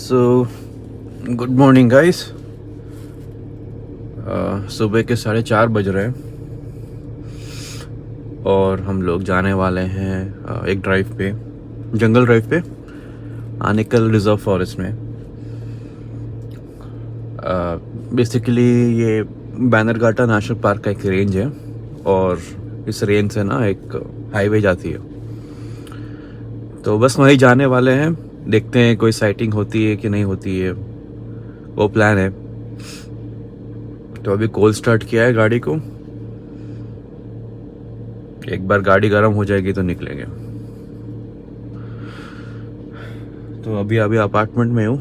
So good morning guys. सुबह के 4:30 बज रहे हैं और हम लोग जाने वाले हैं एक ड्राइव पे, जंगल ड्राइव पे, आनेकल रिजर्व फॉरेस्ट में। बेसिकली ये बैनरघाटा नेशनल पार्क का एक रेंज है और इस रेंज से ना एक हाईवे जाती है, तो बस वहीं जाने वाले हैं। देखते हैं कोई साइटिंग होती है कि नहीं होती है, वो प्लान है। तो अभी कोल्ड स्टार्ट किया है गाड़ी को, एक बार गाड़ी गर्म हो जाएगी तो निकलेंगे। तो अभी अपार्टमेंट में हूँ,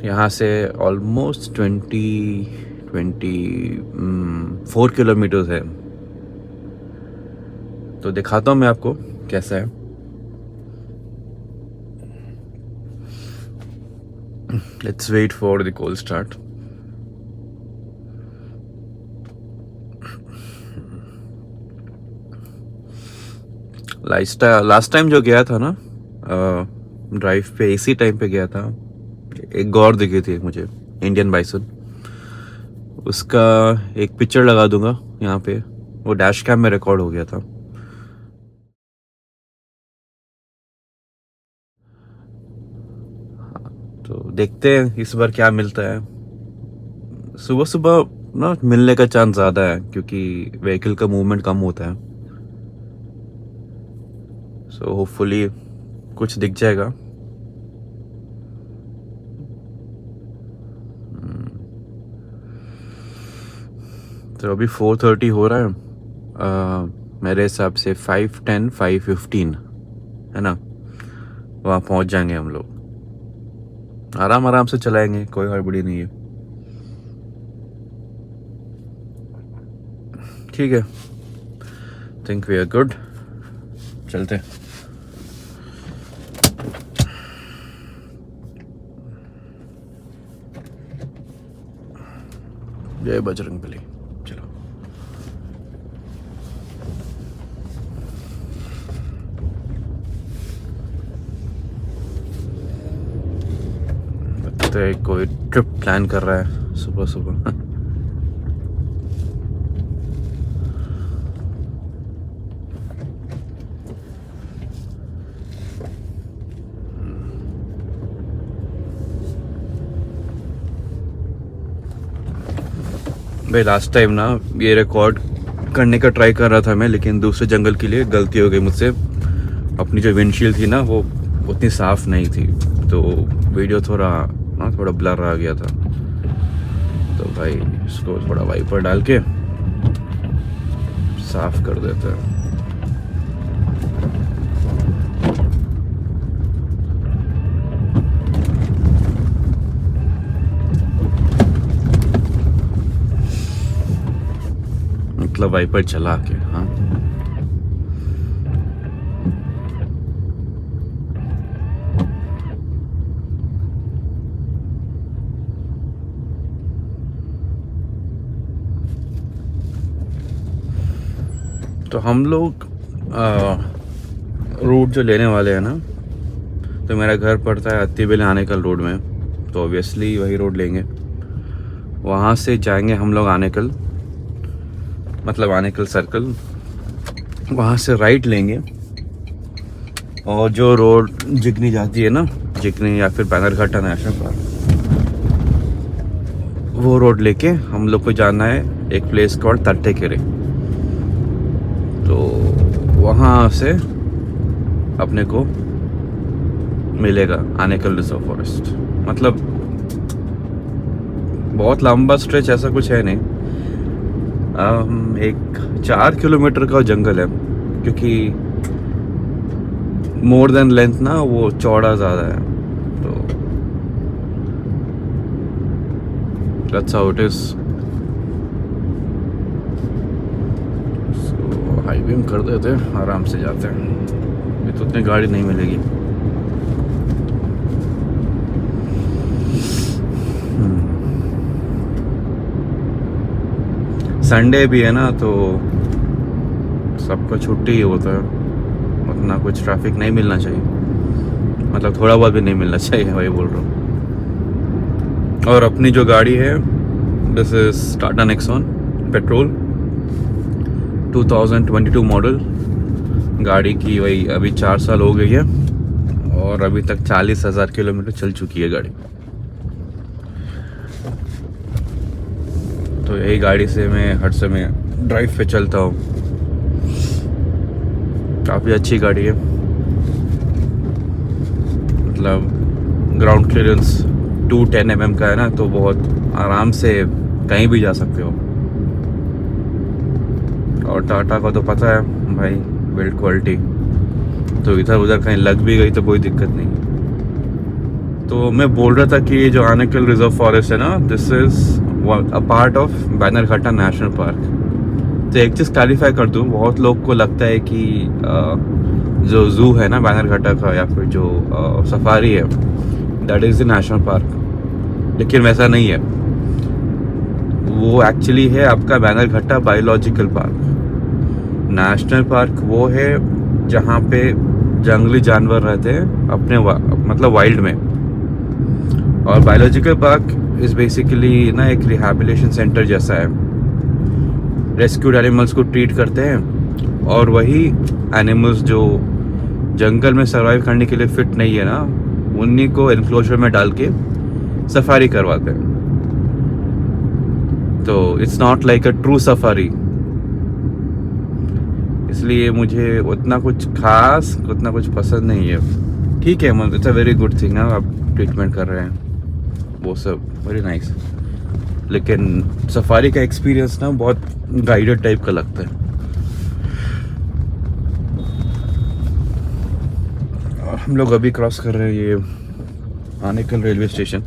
यहाँ से ऑलमोस्ट 24 किलोमीटर्स है। तो दिखाता हूँ मैं आपको कैसा है। Let's wait for the cold start. Last time जो गया था ना ड्राइव पे, इसी टाइम पे गया था। एक गौर दिखी थी मुझे, इंडियन बाइसन। उसका एक पिक्चर लगा दूंगा यहाँ पे, वो डैश कैम में रिकॉर्ड हो गया था। तो देखते हैं इस बार क्या मिलता है। सुबह सुबह ना मिलने का चांस ज़्यादा है क्योंकि व्हीकल का मूवमेंट कम होता है। सो होपफुली कुछ दिख जाएगा। तो अभी 4:30 हो रहा है। मेरे हिसाब से 5:10 5:15 है ना, वहाँ पहुँच जाएंगे हम लोग। आराम आराम से चलाएंगे, कोई हड़बड़ी नहीं है। ठीक है, थिंक वी आर गुड। चलते हैं। जय बजरंगबली। चलो लगता है कोई ट्रिप प्लान कर रहा है सुबह सुबह। भाई लास्ट टाइम ना ये रिकॉर्ड करने का ट्राई कर रहा था मैं, लेकिन दूसरे जंगल के लिए गलती हो गई मुझसे। अपनी जो विंडशील्ड थी ना वो उतनी साफ़ नहीं थी, तो वीडियो थोड़ा ब्लर आ गया था। तो भाई इसको थोड़ा वाइपर डाल के साफ कर देते हैं। मतलब वाइपर चला के। हाँ, तो हम लोग रूट जो लेने वाले हैं ना, तो मेरा घर पड़ता है अत्तीबेले आनेकल रोड में, तो ऑब्वियसली वही रोड लेंगे। वहाँ से जाएंगे हम लोग आनेकल, मतलब आनेकल सर्कल। वहाँ से राइट लेंगे और जो रोड जिगनी जाती है ना, जिगनी या फिर बैनरघाटा नेशनल पार्क, वो रोड लेके हम लोग को जाना है एक प्लेस कॉल्ड तट्टेकेरे। तो वहाँ से अपने को मिलेगा आनेकल रिजर्व फॉरेस्ट। मतलब बहुत लंबा स्ट्रेच ऐसा कुछ है नहीं, एक 4 किलोमीटर का जंगल है, क्योंकि मोर देन लेंथ ना वो चौड़ा ज़्यादा है। तो that's how it is. Highway में कर देते हैं, आराम से जाते हैं, ये तो उतनी गाड़ी नहीं मिलेगी। संडे भी है ना, तो सबका छुट्टी ही होता है, उतना कुछ ट्रैफिक नहीं मिलना चाहिए। मतलब थोड़ा बहुत भी नहीं मिलना चाहिए, वही बोल रहा हूँ। और अपनी जो गाड़ी है, this is Tata Nexon petrol 2022 model. गाड़ी की वही अभी 4 साल हो गई है और अभी तक 40,000 किलोमीटर चल चुकी है गाड़ी। तो यही गाड़ी से मैं हर समय ड्राइव पे चलता हूँ। काफ़ी अच्छी गाड़ी है, मतलब ग्राउंड क्लियरेंस 210 mm का है ना, तो बहुत आराम से कहीं भी जा सकते हो। और टाटा का तो पता है भाई, बिल्ड क्वालिटी, तो इधर उधर कहीं लग भी गई तो कोई दिक्कत नहीं। तो मैं बोल रहा था कि ये जो आनेकल रिजर्व फॉरेस्ट है ना, this is a part of Bannerghatta national park. तो एक चीज़ क्लैरिफाई कर दूँ, बहुत लोग को लगता है कि जो जू है ना बैनरघट्टा का, या फिर जो सफारी है, that is the national park, लेकिन वैसा नहीं है। वो एक्चुअली है आपका Bannerghatta biological park. National park वो है जहाँ पे जंगली जानवर रहते हैं अपने मतलब वाइल्ड में। और बायोलॉजिकल पार्क इज़ बेसिकली ना एक रिहैबिलिटेशन सेंटर जैसा है। रेस्क्यूड एनिमल्स को ट्रीट करते हैं, और वही एनिमल्स जो जंगल में सर्वाइव करने के लिए फिट नहीं है ना, उन्हीं को एनक्लोजर में डाल के सफारी करवाते हैं। तो it's not like a true safari, इसलिए मुझे उतना कुछ खास, उतना कुछ पसंद नहीं है। ठीक है, मतलब it's a very good thing ना, आप ट्रीटमेंट कर रहे हैं, वो सब वेरी नाइस। लेकिन सफारी का एक्सपीरियंस ना बहुत गाइडेड टाइप का लगता है। और हम लोग अभी क्रॉस कर रहे हैं ये आनेकल रेलवे स्टेशन,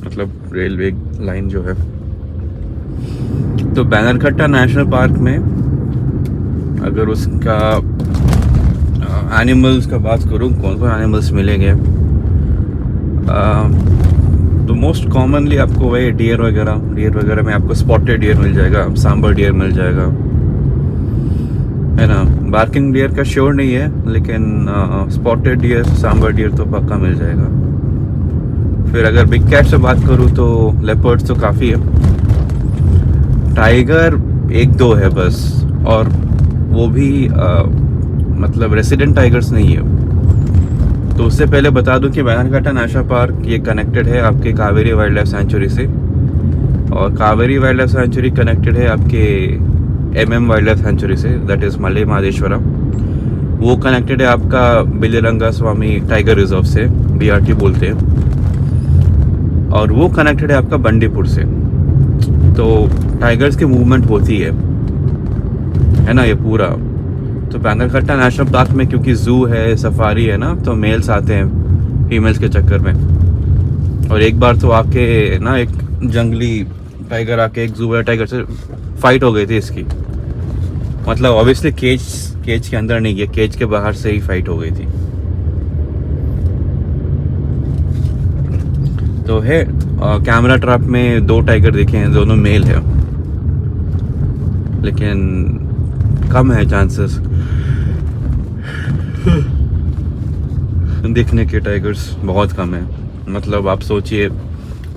मतलब रेलवे लाइन जो है। तो बैनरघट्टा नेशनल पार्क में अगर उसका एनिमल्स का बात करूँ, कौन कौन एनिमल्स मिलेंगे, तो मोस्ट कॉमनली आपको वही डियर वगैरह में आपको स्पॉटेड डियर मिल जाएगा, सांबर डियर मिल जाएगा, है ना। बार्किंग डियर का श्योर नहीं है, लेकिन स्पॉटेड डियर, सांबर डियर तो पक्का मिल जाएगा। फिर अगर बिग कैट से बात करूँ तो लेपर्ड्स तो काफ़ी है, टाइगर 1-2 है बस, और वो भी मतलब रेसिडेंट टाइगर्स नहीं है। तो उससे पहले बता दूं कि बैनरघट्टा नेशनल पार्क ये कनेक्टेड है आपके कावेरी वाइल्ड लाइफ सेंचुरी से, और Kaveri wildlife century connected है आपके MM वाइल्ड लाइफ सेंचुरी से, दैट इज़ मले महादेश्वरम। वो कनेक्टेड है आपका बिलीरंगा स्वामी टाइगर रिजर्व से, BRT बोलते हैं, और वो कनेक्टेड है आपका बंडीपुर से। तो टाइगर्स की मूवमेंट होती है ना ये पूरा। तो बैनरघट्टा नेशनल पार्क में क्योंकि जू है, सफारी है ना, तो मेल्स आते हैं फीमेल्स के चक्कर में। और एक बार तो आके ना एक जंगली टाइगर आके एक जू वाला टाइगर से फाइट हो गई थी इसकी, मतलब ऑब्वियसली केज के अंदर नहीं गया, केज के बाहर से ही फाइट हो गई थी। तो है कैमरा ट्रैप में 2 टाइगर दिखे हैं, दोनों मेल है, लेकिन कम है चांसेस दिखने के, टाइगर्स बहुत कम है। मतलब आप सोचिए,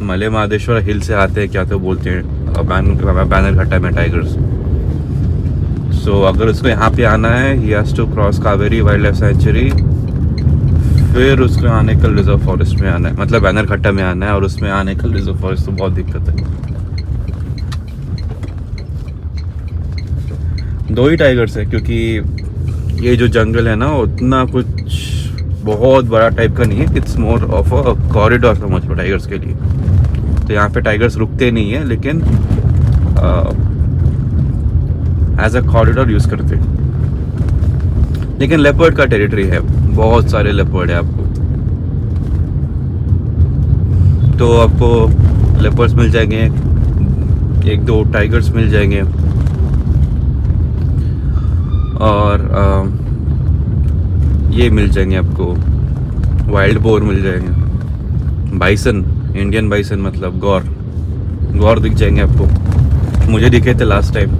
मले महादेश्वर हिल से आते हैं, क्या तो बोलते हैं बैनरघट्टा में टाइगर्स। सो अगर उसको यहाँ पे आना है, he has to cross Kaveri wildlife sanctuary, फिर उसको आनेकल रिजर्व फॉरेस्ट में आना है, मतलब बैनरघट्टा में आना है, और उसमें आनेकल रिजर्व फॉरेस्ट तो बहुत दिक्कत है। 2 ही टाइगर्स है, क्योंकि ये जो जंगल है ना, उतना कुछ बहुत बड़ा टाइप का नहीं है, it's more of a corridor समझ लो टाइगर्स के लिए। तो यहाँ पे टाइगर्स रुकते नहीं है, लेकिन एज अ कॉरिडोर यूज़ करते हैं। लेकिन लेपर्ड का टेरिटरी है, बहुत सारे लेपर्ड है आपको। तो आपको लेपर्ड्स मिल जाएंगे, 1-2 टाइगर्स मिल जाएंगे, और ये मिल जाएंगे आपको, वाइल्ड बोर मिल जाएंगे, बाइसन, इंडियन बाइसन मतलब गौर दिख जाएंगे आपको। मुझे दिखे थे लास्ट टाइम,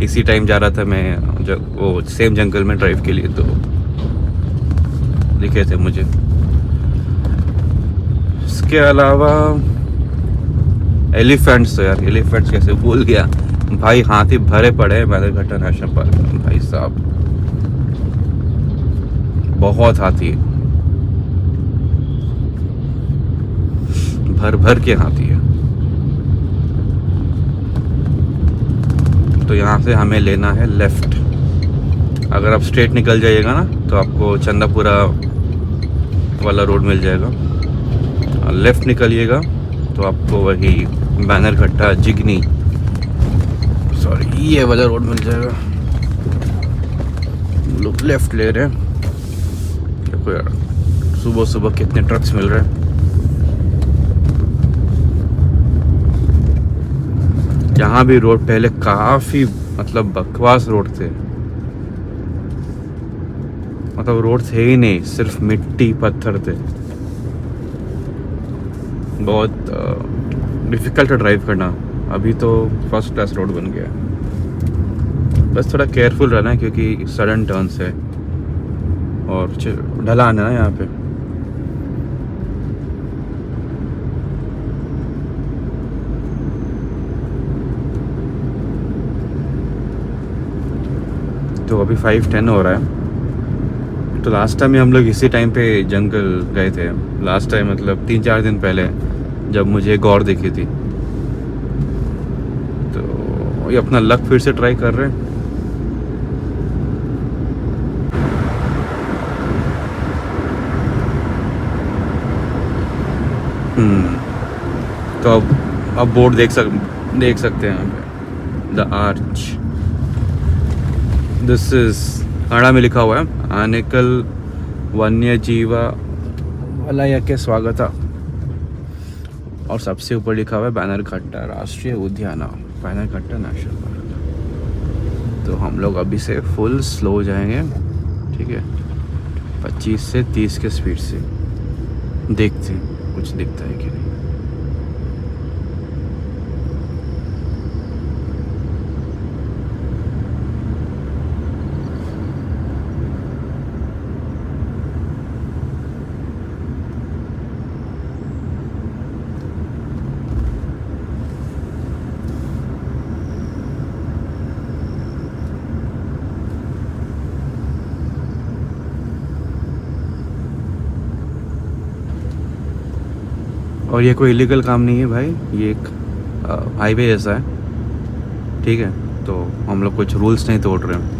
इसी टाइम जा रहा था मैं जब वो सेम जंगल में ड्राइव के लिए। तो दिखे थे मुझे। इसके अलावा एलिफेंट्स, तो यार एलिफेंट्स कैसे भूल गया भाई, हाथी भरे पड़े हैं बैनरघट्टा नेशनल पार्क में भाई साहब, बहुत हाथी है, भर भर के हाथी है। तो यहाँ से हमें लेना है लेफ्ट। अगर आप स्ट्रेट निकल जाइएगा ना तो आपको चंदापुरा वाला रोड मिल जाएगा, और लेफ्ट निकलिएगा तो आपको वही बैनरघट्टा जिगनी, सॉरी ये वाला रोड मिल जाएगा। लोग लेफ्ट ले रहे हैं, देखो यार सुबह सुबह कितने ट्रक्स मिल रहे हैं। यहाँ भी रोड पहले काफ़ी मतलब बकवास रोड थे, मतलब रोड थे ही नहीं, सिर्फ मिट्टी पत्थर थे, बहुत डिफ़िकल्ट है ड्राइव करना। अभी तो फर्स्ट क्लास रोड बन गया है, बस थोड़ा केयरफुल रहना है क्योंकि सडन टर्न्स है और ढलान है ना यहाँ पे। तो अभी 5:10 हो रहा है। तो लास्ट टाइम हम लोग इसी टाइम पे जंगल गए थे, लास्ट टाइम मतलब 3-4 दिन पहले, जब मुझे गौर दिखी थी। तो ये अपना लक फिर से ट्राई कर रहे हैं। तो अब बोर्ड देख सकते हैं यहाँ पे, the arch. This is Kannada में लिखा हुआ है आनेकल वन्य जीवा वलय के स्वागत, और सबसे ऊपर लिखा हुआ है बैनरघट्टा राष्ट्रीय उद्यान, बैनरघट्टा नेशनल पार्क। तो हम लोग अभी से फुल स्लो जाएंगे, ठीक है, 25 से 30 के स्पीड से, देखते हैं कुछ दिखता है कि नहीं। और ये कोई इलीगल काम नहीं है भाई, ये एक हाईवे जैसा है, ठीक है, तो हम लोग कुछ रूल्स नहीं तोड़ रहे हैं।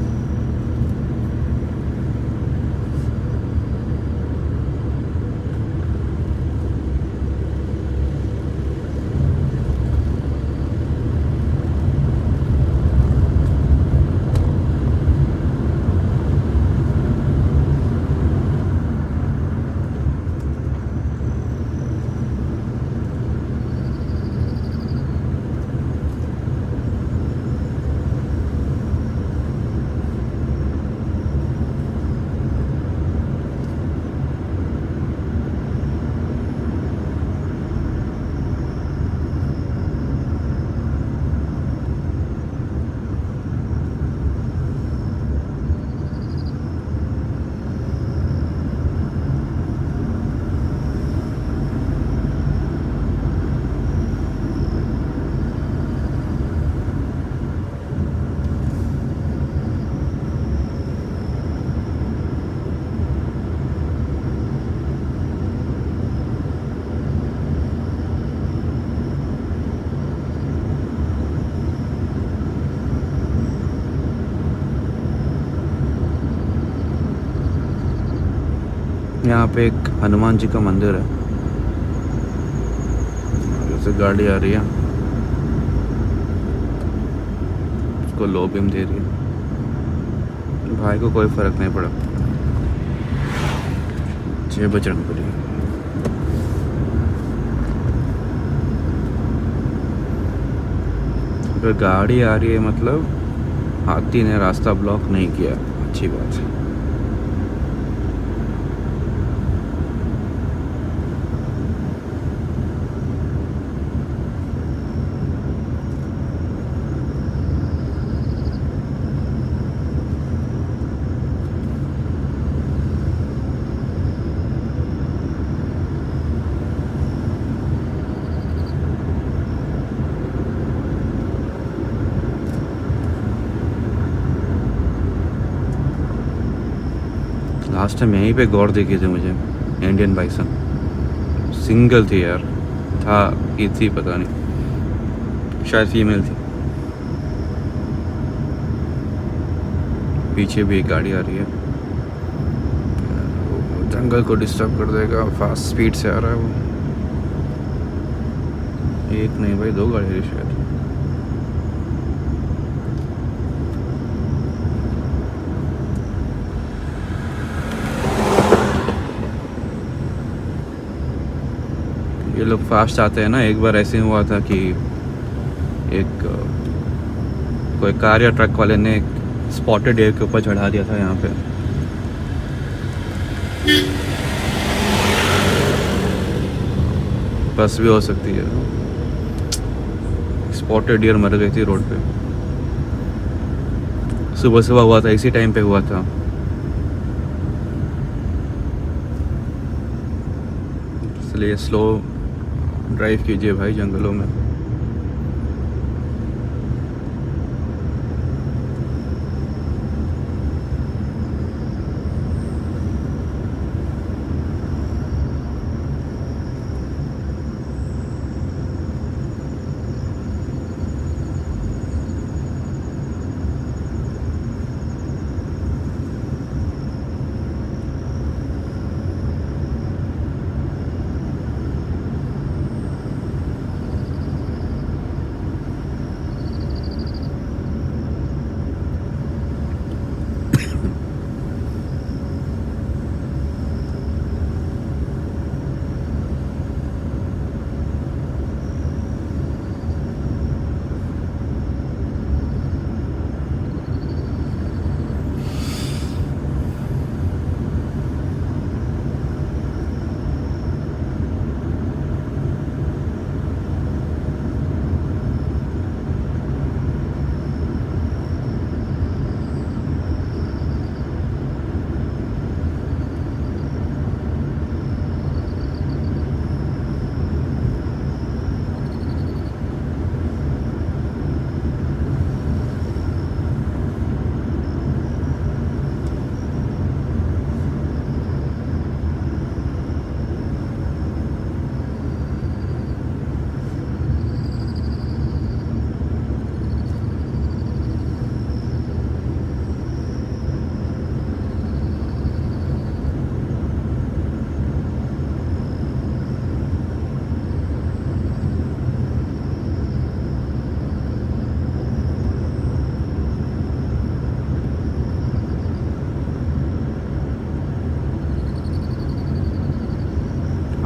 यहाँ पे एक हनुमान जी का मंदिर है, जैसे गाड़ी आ रही है उसको लो बीम दे रही है, भाई को कोई फर्क नहीं पड़ा, 6 बजरंगबली। अगर गाड़ी आ रही है मतलब हाथी ने रास्ता ब्लॉक नहीं किया, अच्छी बात है। लास्ट टाइम यहीं पे गौर देखी थी मुझे, इंडियन बाइसन सिंगल थी यार, था कि थी पता नहीं, शायद फीमेल थी। पीछे भी एक गाड़ी आ रही है, जंगल को डिस्टर्ब कर देगा, फास्ट स्पीड से आ रहा है वो। एक नहीं भाई, दो गाड़ी है शायद। ये लोग फास्ट आते हैं ना। एक बार ऐसे हुआ था कि एक कोई कार या ट्रक वाले ने स्पॉटेड डियर के ऊपर चढ़ा दिया था यहाँ पे। बस भी हो सकती है, स्पॉटेड डियर मर गई थी रोड पे। सुबह सुबह हुआ था, इसी टाइम पे हुआ था। इसलिए स्लो ड्राइव कीजिए भाई जंगलों में।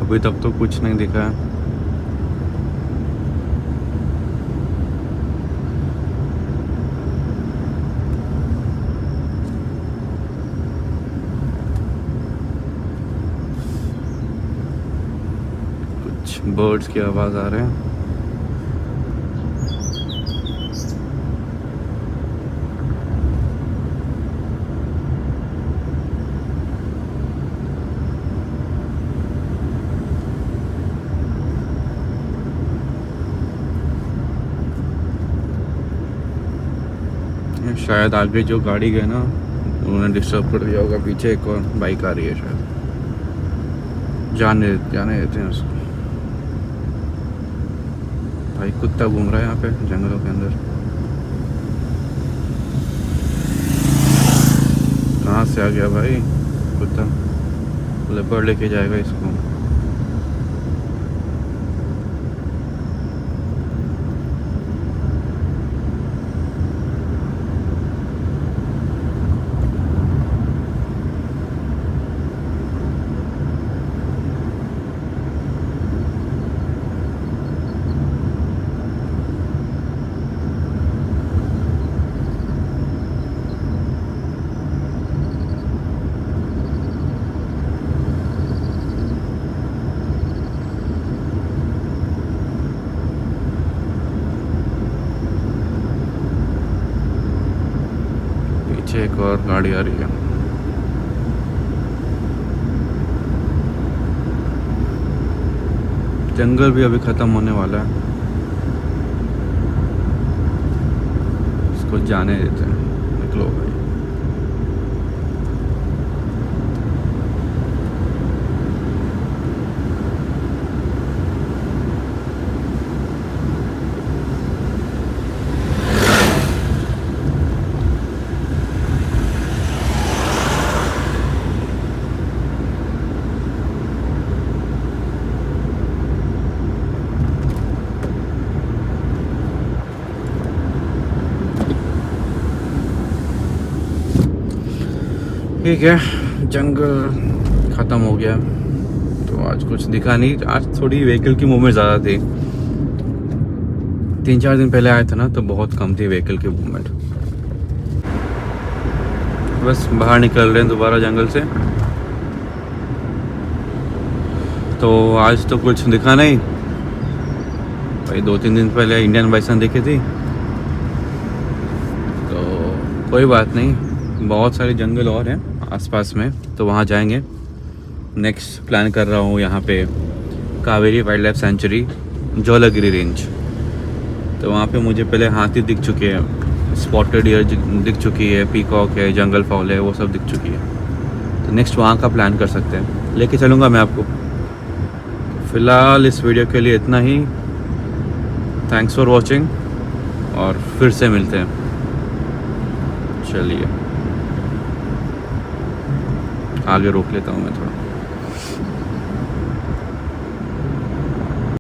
अभी तक तो कुछ नहीं दिखा है। कुछ बर्ड्स की आवाज़ आ रहे हैं। शायद आगे जो गाड़ी गए ना उन्होंने डिस्टर्ब कर दिया होगा। पीछे एक और बाइक आ रही है, शायद जाने देते हैं उसको। भाई कुत्ता घूम रहा है यहाँ पे जंगलों के अंदर। कहाँ से आ गया भाई कुत्ता? लेपर्ड लेके जाएगा इसको। एक और गाड़ी आ रही है। जंगल भी अभी ख़त्म होने वाला है, इसको जाने देते हैं। निकलो भाई। ठीक है, जंगल ख़त्म हो गया तो आज कुछ दिखा नहीं। आज थोड़ी व्हीकल की मूवमेंट ज़्यादा थी। 3-4 दिन पहले आया था ना तो बहुत कम थी व्हीकल की मूवमेंट। बस बाहर निकल रहे हैं दोबारा जंगल से। तो आज तो कुछ दिखा नहीं भाई। 2-3 दिन पहले इंडियन बाइसन दिखी थी, तो कोई बात नहीं। बहुत सारे जंगल और हैं आसपास में, तो वहाँ जाएंगे। नेक्स्ट प्लान कर रहा हूँ यहाँ पे Kaveri wildlife sanctuary, Jolagiri range. तो वहाँ पे मुझे पहले हाथी दिख चुके हैं, स्पॉटेड डियर दिख चुकी है, पीकॉक है, जंगल फाउल है, वो सब दिख चुकी है। तो नेक्स्ट वहाँ का प्लान कर सकते हैं, लेके चलूँगा मैं आपको। फ़िलहाल इस वीडियो के लिए इतना ही। थैंक्स फॉर वॉचिंग, और फिर से मिलते हैं। चलिए आगे रोक लेता हूँ मैं थोड़ा।